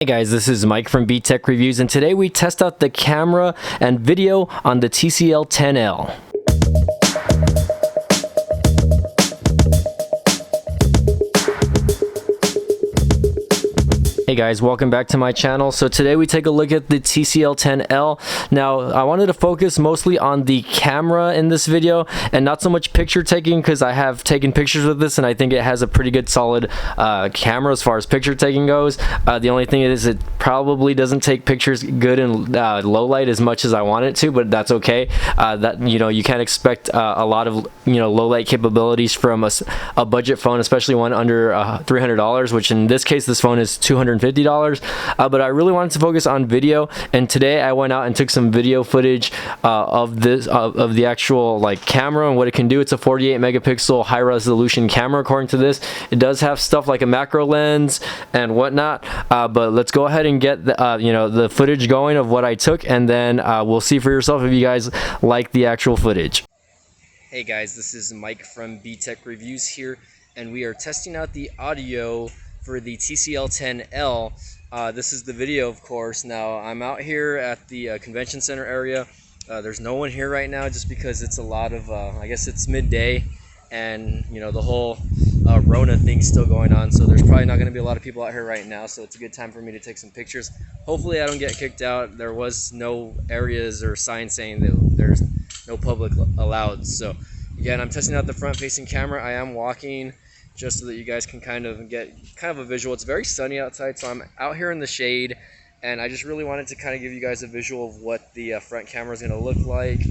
Hey guys, this is Mike from BTech Reviews, and today we test out the camera and video on the TCL 10L. Hey guys, welcome back to my channel. So today we take a look at the TCL 10L. Now, I wanted to focus mostly on the camera in this video and not so much picture taking, because I have taken pictures with this and I think it has a pretty good solid camera as far as picture taking goes. The only thing is it probably doesn't take pictures good in low light as much as I want it to, but that's okay. You can't expect a lot of low light capabilities from a budget phone, especially one under $300, which in this case this phone is $250. But I really wanted to focus on video, and today I went out and took some video footage of the actual camera and what it can do. It's a 48 megapixel high resolution camera according to this. It does have stuff like a macro lens and whatnot, but let's go ahead and get the footage going of what I took, and then we'll see for yourself if you guys like the actual footage. Hey guys, this is Mike from BTech Reviews here, and we are testing out the audio for the TCL 10L. This is the video, of course. Now I'm out here at the convention center area. There's no one here right now just because it's a lot of I guess it's midday, and the whole Rona thing's still going on, so there's probably not going to be a lot of people out here right now, so it's a good time for me to take some pictures. Hopefully I don't get kicked out. There was no areas or signs saying that there's no public allowed. So again, I'm testing out the front facing camera. I am walking just so that you guys can kind of get a visual. It's very sunny outside, so I'm out here in the shade, and I just really wanted to kind of give you guys a visual of what the front camera is going to look like.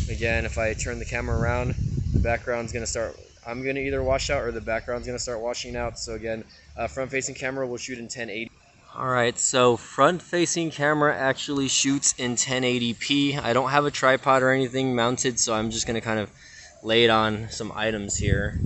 Again, if I turn the camera around, the background's going to start, I'm going to either wash out or the background's going to start washing out. So again, front facing camera will shoot in 1080. Alright, so front facing camera actually shoots in 1080p. I don't have a tripod or anything mounted, so I'm just going to kind of lay it on some items here.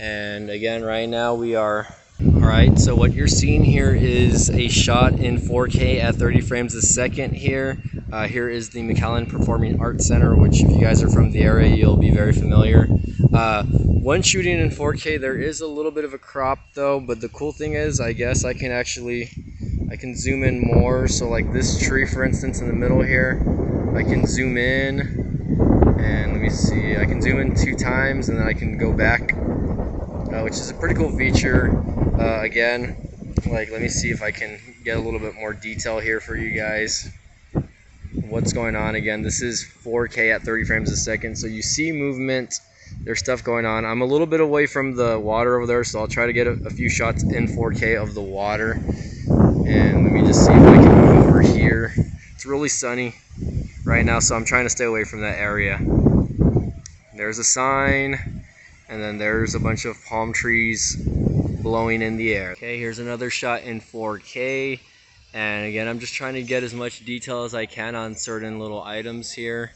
And again, right now we are alright, so what you're seeing here is a shot in 4K at 30 frames a second here. Here is the McAllen Performing Arts Center, which if you guys are from the area, you'll be very familiar. When shooting in 4K, there is a little bit of a crop though, but the cool thing is, I guess I can zoom in more. So like this tree, for instance, in the middle here, I can zoom in, and let me see, I can zoom in 2 times and then I can go back. Which is a pretty cool feature. Again, let me see if I can get a little bit more detail here for you guys. What's going on? Again, this is 4K at 30 frames a second, so you see movement. There's stuff going on. I'm a little bit away from the water over there, so I'll try to get a few shots in 4K of the water. And let me just see if I can move over here. It's really sunny right now, so I'm trying to stay away from that area. There's a sign. And then there's a bunch of palm trees blowing in the air. Okay, here's another shot in 4K. And again, I'm just trying to get as much detail as I can on certain little items here.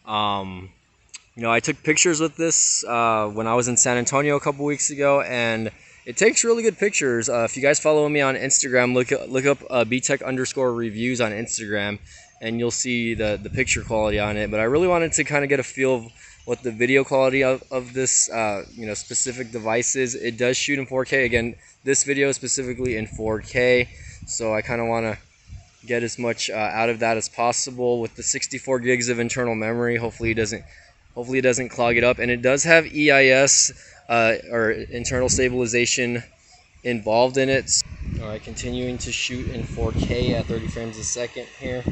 I took pictures with this when I was in San Antonio a couple weeks ago, and it takes really good pictures. If you guys follow me on Instagram, look up BTech_reviews on Instagram, and you'll see the picture quality on it. But I really wanted to kind of get a feel of what the video quality of this specific device is. It does shoot in 4K. Again, this video is specifically in 4K, so I kind of want to get as much out of that as possible with the 64 gigs of internal memory. Hopefully it doesn't clog it up, and it does have EIS or internal stabilization involved in it. All right, continuing to shoot in 4K at 30 frames a second here.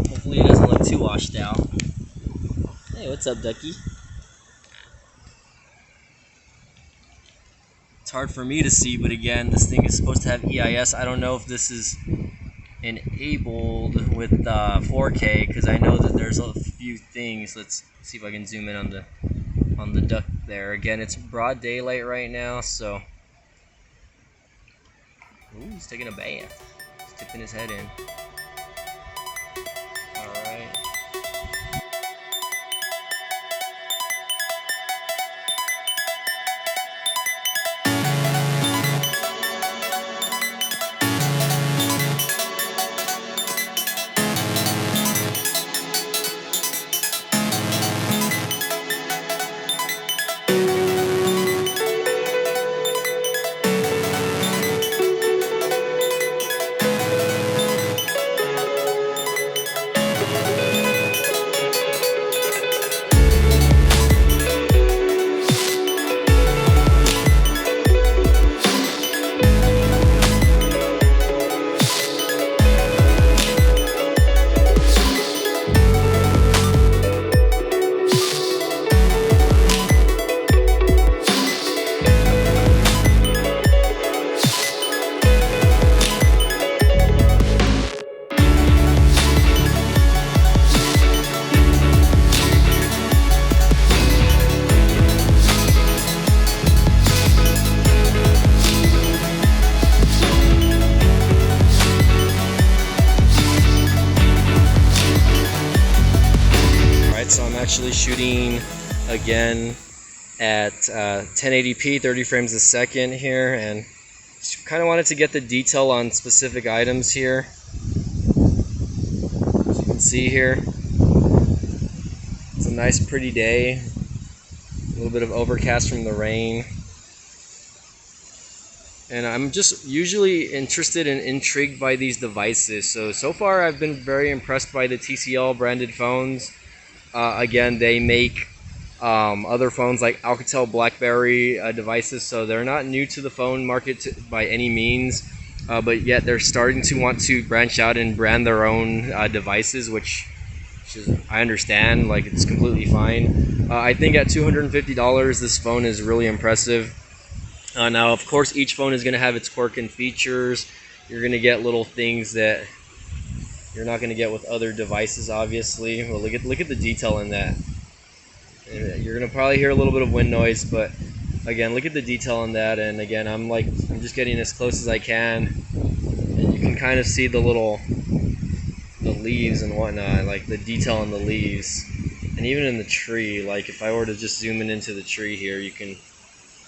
Hopefully it doesn't look too washed out. Hey, what's up, Ducky? It's hard for me to see, but again, this thing is supposed to have EIS. I don't know if this is enabled with 4K, because I know that there's a few things. Let's see if I can zoom in on the duck there. Again, it's broad daylight right now, so ooh, he's taking a bath. He's tipping his head in. Alright. again at 1080p, 30 frames a second here, and just kind of wanted to get the detail on specific items here. As you can see here, it's a nice pretty day, a little bit of overcast from the rain. And I'm just usually interested and intrigued by these devices. So far I've been very impressed by the TCL branded phones. Again, they make other phones like Alcatel BlackBerry devices, so they're not new to the phone market by any means, but yet they're starting to want to branch out and brand their own devices, which is, I understand, like, it's completely fine. I think at $250 this phone is really impressive. Now, of course, each phone is going to have its quirk and features. You're going to get little things that you're not going to get with other devices, obviously. Well, look at the detail in that. You're going to probably hear a little bit of wind noise, but again, look at the detail in that. And again, I'm just getting as close as I can, and you can kind of see the leaves and whatnot, like the detail in the leaves, and even in the tree. Like if I were to just zoom in into the tree here, you can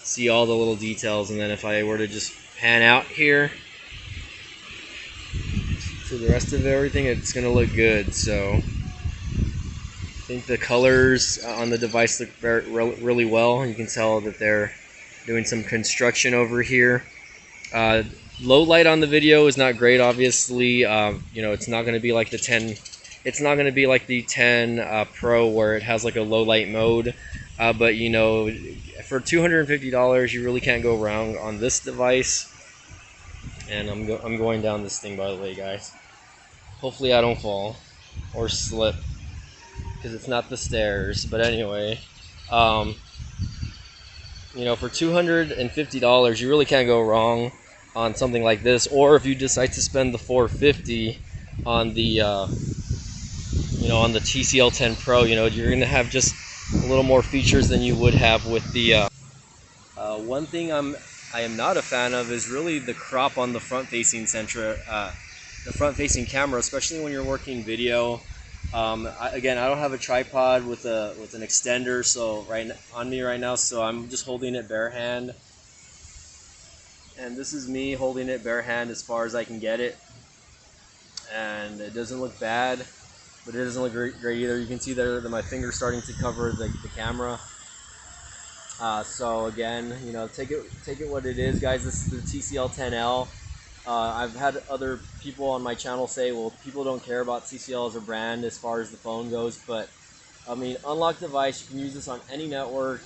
see all the little details. And then if I were to just pan out here to the rest of everything, it's going to look good. So I think the colors on the device look really well. You can tell that they're doing some construction over here. Low light on the video is not great, obviously. You know, it's not going to be like the 10. It's not going to be like the 10 Pro where it has like a low light mode. But you know, for $250, you really can't go wrong on this device. And I'm going down this thing, by the way, guys. Hopefully I don't fall or slip, because it's not the stairs. But anyway, you know, for $250, you really can't go wrong on something like this. Or if you decide to spend the $450 on the you know, on the TCL 10 Pro, you know, you're gonna have just a little more features than you would have with the one thing I am not a fan of is really the crop on the front-facing the front-facing camera, especially when you're working video. Again, I don't have a tripod with an extender, so on me right now, so I'm just holding it bare hand. And this is me holding it bare hand as far as I can get it, and it doesn't look bad, but it doesn't look great either. You can see there that my finger's starting to cover the camera. So again, you know, take it what it is, guys. This is the TCL 10L. I've had other people on my channel say, well, people don't care about TCL as a brand as far as the phone goes, but I mean, unlocked device, you can use this on any network.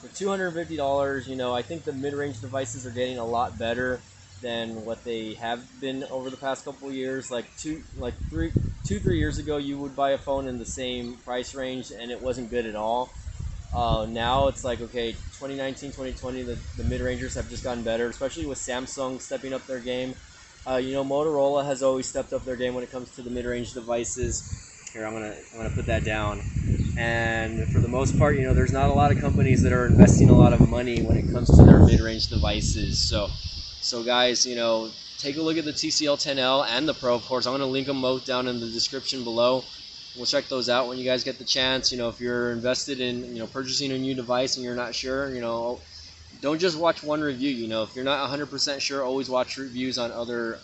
For $250, you know, I think the mid-range devices are getting a lot better than what they have been over the past couple of years. Like two, three years ago, you would buy a phone in the same price range and it wasn't good at all. Now it's like, okay, 2019, 2020, the mid-rangers have just gotten better, especially with Samsung stepping up their game. You know, Motorola has always stepped up their game when it comes to the mid-range devices. Here, I'm gonna put that down. And for the most part, you know, there's not a lot of companies that are investing a lot of money when it comes to their mid-range devices. So guys, you know, take a look at the TCL 10L and the Pro, of course. I'm gonna link them both down in the description below. We'll check those out when you guys get the chance. You know, if you're invested in, you know, purchasing a new device and you're not sure, you know, don't just watch one review. You know, if you're not 100% sure, always watch reviews on other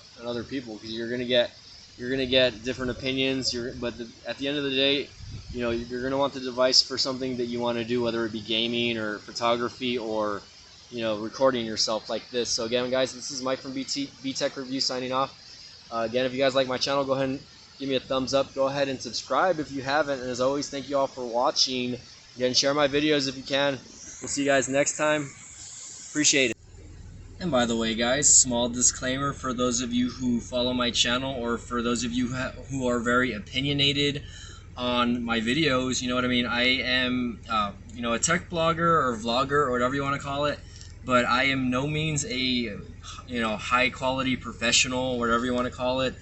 people, because you're gonna get different opinions. But at the end of the day, you know, you're gonna want the device for something that you want to do, whether it be gaming or photography or, you know, recording yourself like this. So again, guys, this is Mike from BTech Review signing off. Again, if you guys like my channel, go ahead and give me a thumbs up. Go ahead and subscribe if you haven't. And as always, thank you all for watching. Again, share my videos if you can. We'll see you guys next time. Appreciate it. And by the way, guys, small disclaimer for those of you who follow my channel, or for those of you who are very opinionated on my videos, you know what I mean? I am, you know, a tech blogger or vlogger or whatever you want to call it, but I am no means a, you know, high quality professional, whatever you want to call it.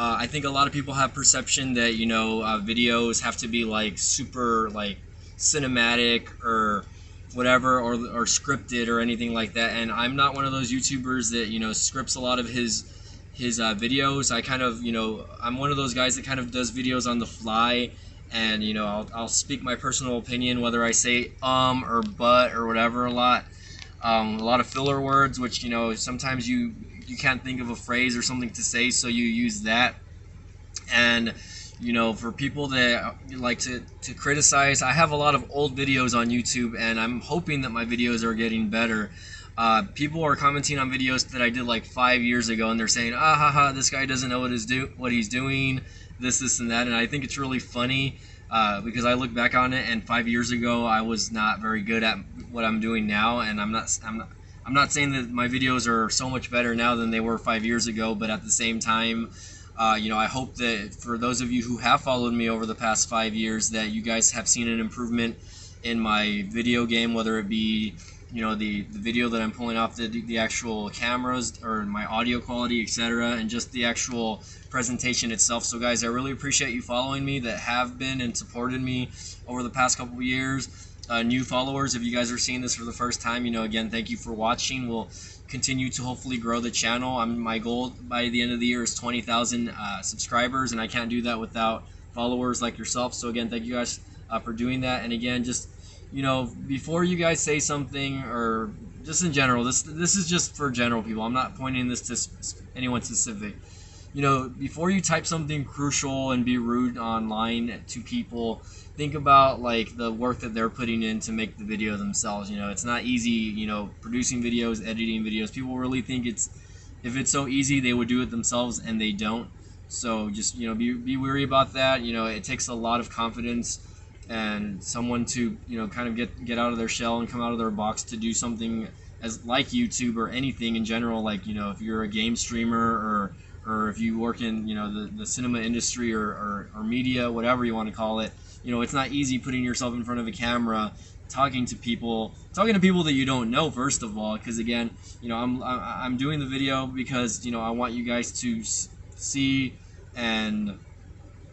I think a lot of people have perception that, you know, videos have to be like super like cinematic or whatever, or scripted or anything like that. And I'm not one of those YouTubers that, you know, scripts a lot of his videos. I kind of, you know, I'm one of those guys that kind of does videos on the fly, and you know, I'll speak my personal opinion, whether I say or but or whatever a lot of filler words, which, you know, sometimes you can't think of a phrase or something to say, so you use that. And you know, for people that like to criticize, I have a lot of old videos on YouTube, and I'm hoping that my videos are getting better. People are commenting on videos that I did like 5 years ago, and they're saying, ah ha ha, this guy doesn't know what he's doing, this and that. And I think it's really funny, because I look back on it, and 5 years ago I was not very good at what I'm doing now, and I'm not saying that my videos are so much better now than they were 5 years ago, but at the same time, you know, I hope that for those of you who have followed me over the past 5 years, that you guys have seen an improvement in my video game, whether it be, you know, the video that I'm pulling off the actual cameras, or my audio quality, etc., and just the actual presentation itself. So guys, I really appreciate you following me, that have been and supported me over the past couple of years. New followers, if you guys are seeing this for the first time, you know, again, thank you for watching. We'll continue to hopefully grow the channel. My goal by the end of the year is 20,000 subscribers, and I can't do that without followers like yourself. So again, thank you guys for doing that. And again, just, you know, before you guys say something, or just in general, this is just for general people. I'm not pointing this to anyone specific. You know, before you type something crucial and be rude online to people, think about like the work that they're putting in to make the video themselves. You know, it's not easy, you know, producing videos, editing videos. People really think if it's so easy, they would do it themselves, and they don't. So just, you know, be wary about that. You know, it takes a lot of confidence and someone to, you know, kind of get out of their shell and come out of their box to do something as like YouTube or anything in general. Like, you know, if you're a game streamer, or if you work in, you know, the cinema industry, or media, whatever you want to call it, you know, it's not easy putting yourself in front of a camera, talking to people that you don't know, first of all, because again, you know, I'm doing the video because, you know, I want you guys to see and,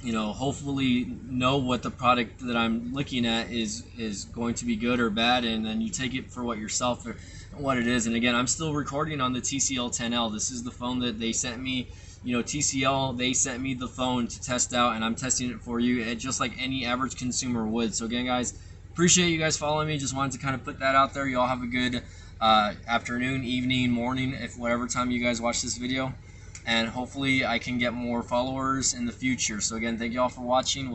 you know, hopefully know what the product that I'm looking at is going to be good or bad, and then you take it for what yourself or what it is. And again, I'm still recording on the TCL 10L. This is the phone that they sent me. You know, TCL, they sent me the phone to test out, and I'm testing it for you, just like any average consumer would. So again, guys, appreciate you guys following me. Just wanted to kind of put that out there. You all have a good afternoon, evening, morning, if whatever time you guys watch this video, and hopefully I can get more followers in the future. So again, thank you all for watching.